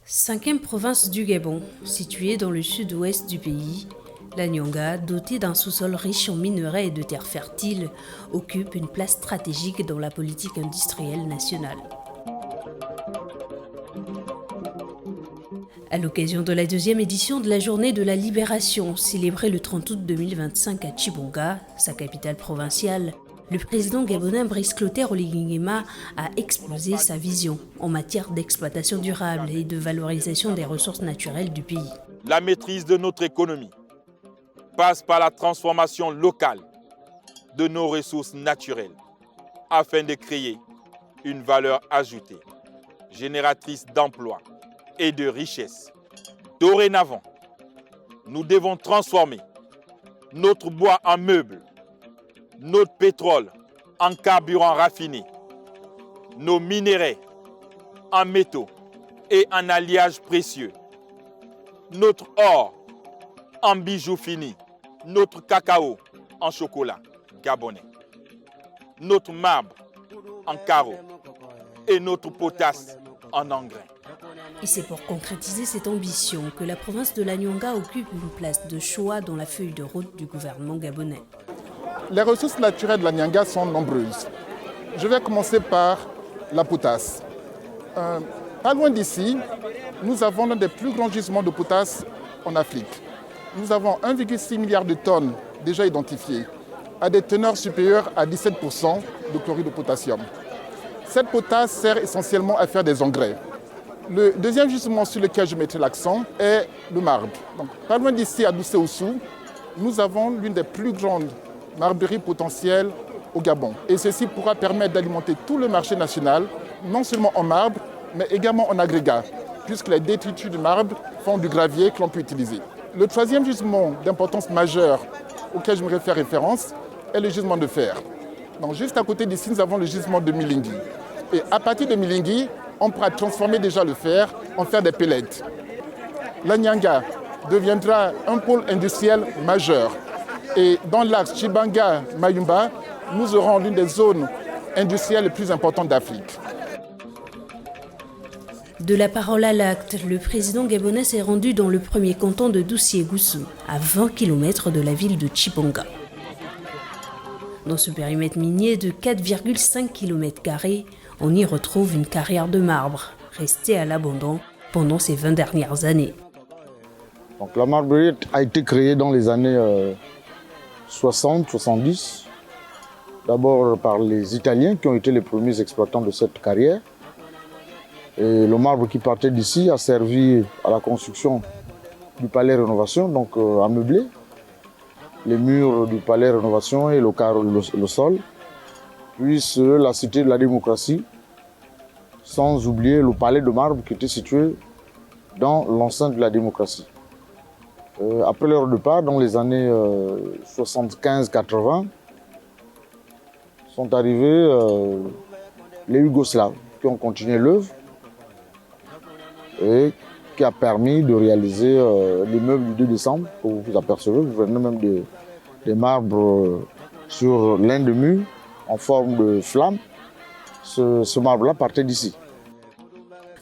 Cinquième province du Gabon, située dans le sud-ouest du pays, la Nyanga, dotée d'un sous-sol riche en minerais et de terres fertiles, occupe une place stratégique dans la politique industrielle nationale. À l'occasion de la deuxième édition de la Journée de la Libération, célébrée le 30 août 2025 à Tchibonga, sa capitale provinciale, le président gabonais Brice Clotaire Oligui Nguema a exposé sa vision en matière d'exploitation durable et de valorisation des ressources naturelles du pays. La maîtrise de notre économie passe par la transformation locale de nos ressources naturelles afin de créer une valeur ajoutée, génératrice d'emplois et de richesses. Dorénavant, nous devons transformer notre bois en meubles, notre pétrole en carburant raffiné, nos minéraux en métaux et en alliages précieux, notre or en bijoux finis, notre cacao en chocolat gabonais, notre marbre en carreaux et notre potasse en engrais. Et c'est pour concrétiser cette ambition que la province de la Nyanga occupe une place de choix dans la feuille de route du gouvernement gabonais. Les ressources naturelles de la Nyanga sont nombreuses. Je vais commencer par la potasse. Pas loin d'ici, nous avons l'un des plus grands gisements de potasse en Afrique. Nous avons 1,6 milliard de tonnes déjà identifiées, à des teneurs supérieures à 17% de chlorure de potassium. Cette potasse sert essentiellement à faire des engrais. Le deuxième gisement sur lequel je mettrai l'accent est le marbre. Donc, pas loin d'ici, à Doussé-Oussou, nous avons l'une des plus grandes marbreries potentielles au Gabon. Et ceci pourra permettre d'alimenter tout le marché national, non seulement en marbre, mais également en agrégat, puisque les détritus de marbre font du gravier que l'on peut utiliser. Le troisième gisement d'importance majeure auquel je me faire référence est le gisement de fer. Donc, juste à côté d'ici, nous avons le gisement de Milingui. Et à partir de Milingui, on pourra transformer déjà le fer en fer des pellets. La Nyanga deviendra un pôle industriel majeur. Et dans l'axe Tchibanga-Mayumba, nous aurons l'une des zones industrielles les plus importantes d'Afrique. De la parole à l'acte, le président gabonais s'est rendu dans le premier canton de Doussié-Goussou, à 20 km de la ville de Tchibonga. Dans ce périmètre minier de 4,5 km², on y retrouve une carrière de marbre, restée à l'abandon pendant ces 20 dernières années. Donc, la marbrerie a été créée dans les années 60-70, d'abord par les Italiens qui ont été les premiers exploitants de cette carrière. Et le marbre qui partait d'ici a servi à la construction du palais Rénovation, donc améublé, les murs du palais Rénovation et le sol, puis la cité de la démocratie, sans oublier le palais de marbre qui était situé dans l'enceinte de la démocratie. Après leur départ, dans les années 75-80, sont arrivés les Yougoslaves qui ont continué l'œuvre et qui a permis de réaliser l'immeuble du 2 décembre, que vous vous apercevez, vous venez même des marbres sur l'un des murs en forme de flamme. Ce marbre-là partait d'ici.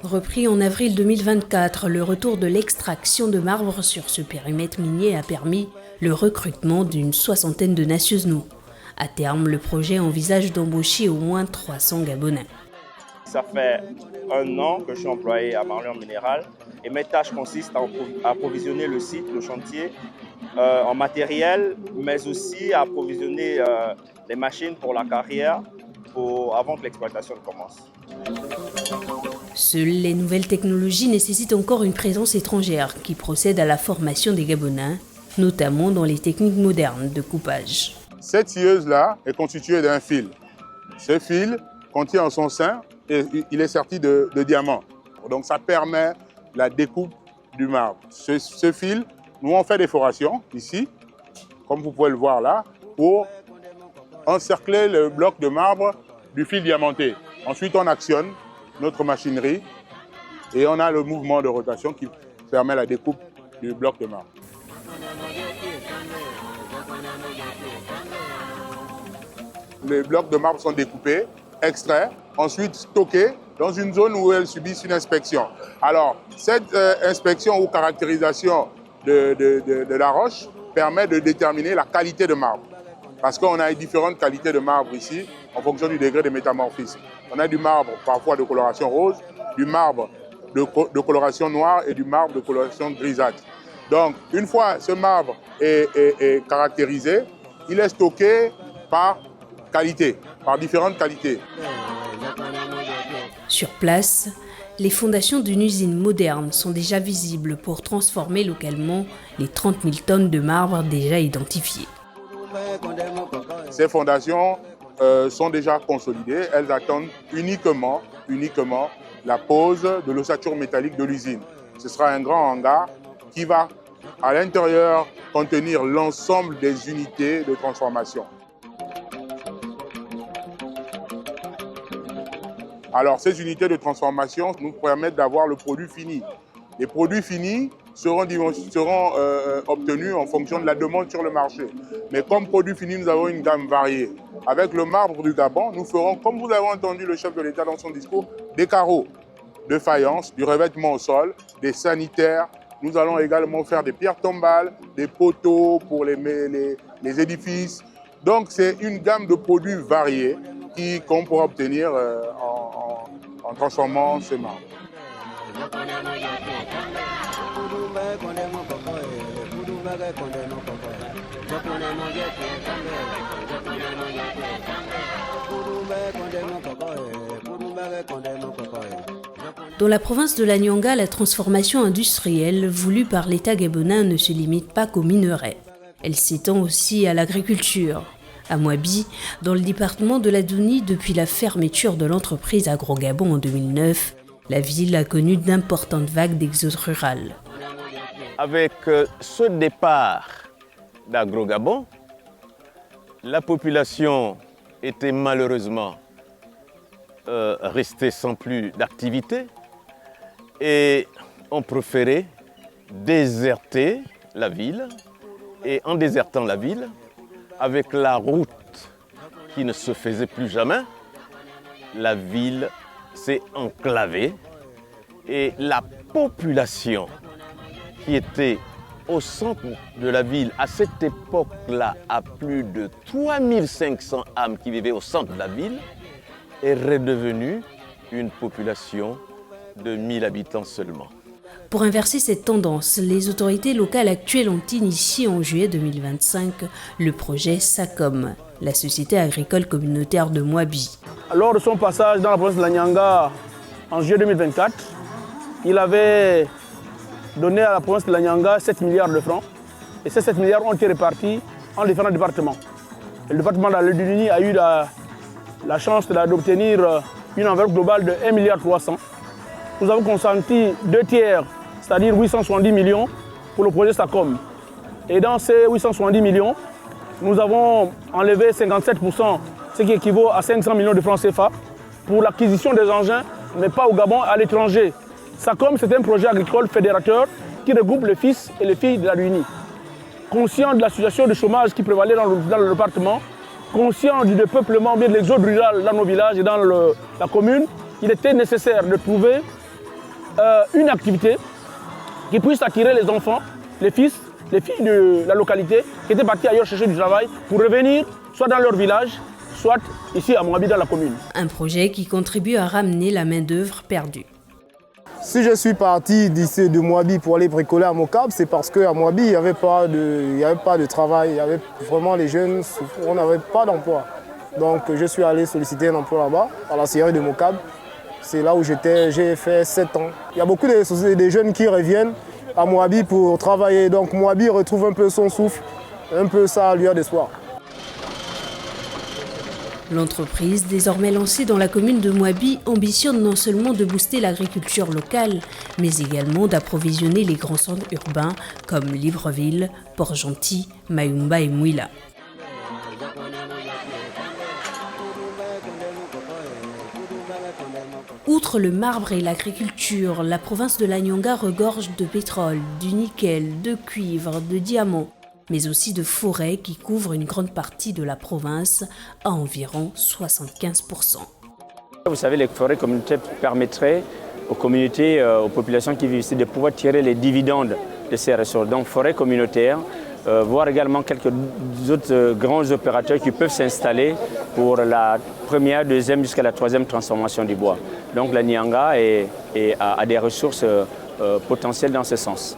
Repris en avril 2024, le retour de l'extraction de marbre sur ce périmètre minier a permis le recrutement d'une soixantaine de nationaux. À terme, le projet envisage d'embaucher au moins 300 Gabonais. Ça fait 1 an que je suis employé à Marlion Minéral et mes tâches consistent à approvisionner le site, le chantier, en matériel, mais aussi à approvisionner les machines pour la carrière avant que l'exploitation ne commence. Seules les nouvelles technologies nécessitent encore une présence étrangère qui procède à la formation des Gabonais, notamment dans les techniques modernes de coupage. Cette scieuse-là est constituée d'un fil. Ce fil contient en son sein, et il est serti de diamants. Donc ça permet la découpe du marbre. Ce fil, nous on fait des forations ici, comme vous pouvez le voir là, pour encercler le bloc de marbre du fil diamanté. Ensuite on actionne notre machinerie et on a le mouvement de rotation qui permet la découpe du bloc de marbre. Les blocs de marbre sont découpés, extraits, ensuite stockés dans une zone où elles subissent une inspection. Alors, cette inspection ou caractérisation de la roche permet de déterminer la qualité de marbre. Parce qu'on a différentes qualités de marbre ici, en fonction du degré de métamorphisme. On a du marbre parfois de coloration rose, du marbre de coloration noire et du marbre de coloration grisâtre. Donc, une fois ce marbre est caractérisé, il est stocké par qualité, par différentes qualités. Sur place, les fondations d'une usine moderne sont déjà visibles pour transformer localement les 30 000 tonnes de marbre déjà identifiées. Ces fondations sont déjà consolidées. Elles attendent uniquement la pose de l'ossature métallique de l'usine. Ce sera un grand hangar qui va à l'intérieur contenir l'ensemble des unités de transformation. Alors ces unités de transformation nous permettent d'avoir le produit fini. Les produits finis seront obtenus en fonction de la demande sur le marché. Mais comme produit fini, nous avons une gamme variée. Avec le marbre du Gabon, nous ferons, comme vous avez entendu le chef de l'État dans son discours, des carreaux de faïence, du revêtement au sol, des sanitaires. Nous allons également faire des pierres tombales, des poteaux pour les édifices. Donc c'est une gamme de produits variés qu'on pourra obtenir en transformant ce marbre. Dans la province de l'Anyanga, la transformation industrielle voulue par l'État gabonais ne se limite pas qu'aux minerais. Elle s'étend aussi à l'agriculture. À Moabi, dans le département de l'Adouni, depuis la fermeture de l'entreprise Agro-Gabon en 2009, la ville a connu d'importantes vagues d'exode rural. Avec ce départ d'Agro-Gabon, la population était malheureusement restée sans plus d'activité et ont préféré déserter la ville. Et en désertant la ville, avec la route qui ne se faisait plus jamais, la ville s'est enclavée et la population qui était au centre de la ville à cette époque-là, à plus de 3500 âmes qui vivaient au centre de la ville, est redevenue une population de 1000 habitants seulement. Pour inverser cette tendance, les autorités locales actuelles ont initié en juillet 2025 le projet SACOM, la Société agricole communautaire de Moabi. Lors de son passage dans la province de l'Anyanga en juillet 2024, il avait donné à la province de l'Anyanga 7 milliards de francs. Et ces 7 milliards ont été répartis en différents départements. Le département de l'Adouni a eu la chance d'obtenir une enveloppe globale de 1,3 milliard. Nous avons consenti 2 tiers, c'est-à-dire 870 millions pour le projet SACOM. Et dans ces 870 millions, nous avons enlevé 57%, ce qui équivaut à 500 millions de francs CFA, pour l'acquisition des engins, mais pas au Gabon, à l'étranger. SACOM, c'est un projet agricole fédérateur qui regroupe les fils et les filles de l'Adouni. Conscient de la situation de chômage qui prévalait dans le département, conscient du dépeuplement, bien de l'exode rural dans nos villages et dans la commune, il était nécessaire de trouver une activité qui puisse attirer les enfants, les fils, les filles de la localité qui étaient partis ailleurs chercher du travail pour revenir soit dans leur village, soit ici à Moabi dans la commune. Un projet qui contribue à ramener la main-d'œuvre perdue. Si je suis parti d'ici de Moabi pour aller bricoler à Mokab, c'est parce qu'à Moabi, il n'y avait pas de travail, il y avait vraiment les jeunes, on n'avait pas d'emploi. Donc je suis allé solliciter un emploi là-bas, à la scierie de Mokab. C'est là où j'ai fait 7 ans. Il y a beaucoup de jeunes qui reviennent à Moabi pour travailler. Donc Moabi retrouve un peu son souffle, un peu sa lueur d'espoir. L'entreprise, désormais lancée dans la commune de Moabi, ambitionne non seulement de booster l'agriculture locale, mais également d'approvisionner les grands centres urbains comme Libreville, Port-Gentil, Mayumba et Mouila. Outre le marbre et l'agriculture, la province de l'Anyanga regorge de pétrole, du nickel, de cuivre, de diamants, mais aussi de forêts qui couvrent une grande partie de la province, à environ 75%. Vous savez, les forêts communautaires permettraient aux communautés, aux populations qui vivent ici de pouvoir tirer les dividendes de ces ressources. Donc forêts communautaires, voire également quelques autres grands opérateurs qui peuvent s'installer pour la première, deuxième jusqu'à la troisième transformation du bois. Donc la Nyanga a des ressources potentielles dans ce sens.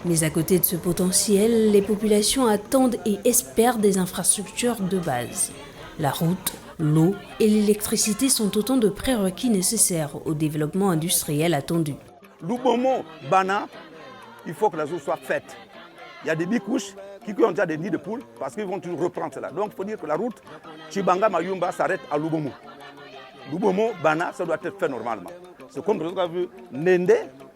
Mais à côté de ce potentiel, les populations attendent et espèrent des infrastructures de base. La route, l'eau et l'électricité sont autant de prérequis nécessaires au développement industriel attendu. Lubomo, Bana, il faut que la zone soit faite. Il y a des bicouches qui ont déjà des nids de poules parce qu'ils vont toujours reprendre cela. Donc il faut dire que la route Chibanga-Mayumba s'arrête à Lubomo. Lubomo, Bana, ça doit être fait normalement. C'est comme vous avez vu Nende,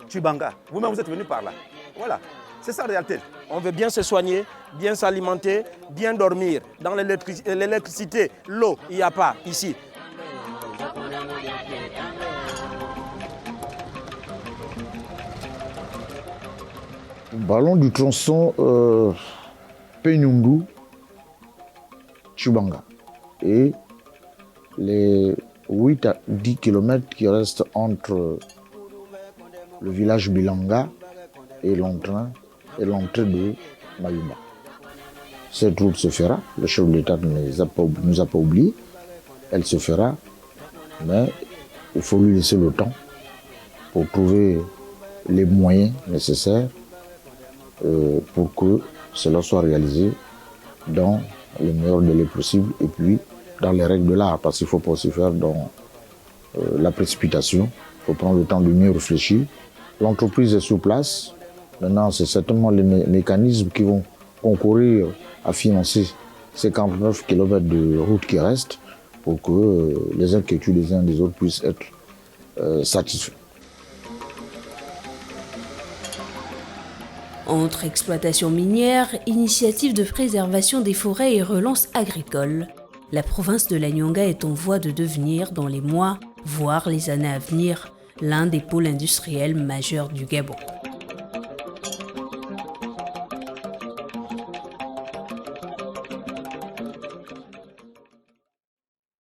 Chibanga. Vous-même vous êtes venu par là. Voilà, c'est ça la réalité. On veut bien se soigner, bien s'alimenter, bien dormir. Dans l'électricité, l'eau, il n'y a pas ici. Ballon du tronçon Penyungu-Chibanga et les 8 à 10 km qui restent entre le village Bilanga et l'entrée de Mayumba. Cette route se fera, le chef de l'État ne nous a pas oubliés, elle se fera, mais il faut lui laisser le temps pour trouver les moyens nécessaires pour que cela soit réalisé dans les meilleurs délais possibles et puis dans les règles de l'art, parce qu'il ne faut pas aussi faire dans la précipitation, il faut prendre le temps de mieux réfléchir. L'entreprise est sur place. Maintenant, c'est certainement les mécanismes qui vont concourir à financer ces 49 km de route qui restent pour que les inquiétudes des uns des autres puissent être satisfaits. Entre exploitation minière, initiative de préservation des forêts et relance agricole, la province de la Nyanga est en voie de devenir, dans les mois, voire les années à venir, l'un des pôles industriels majeurs du Gabon.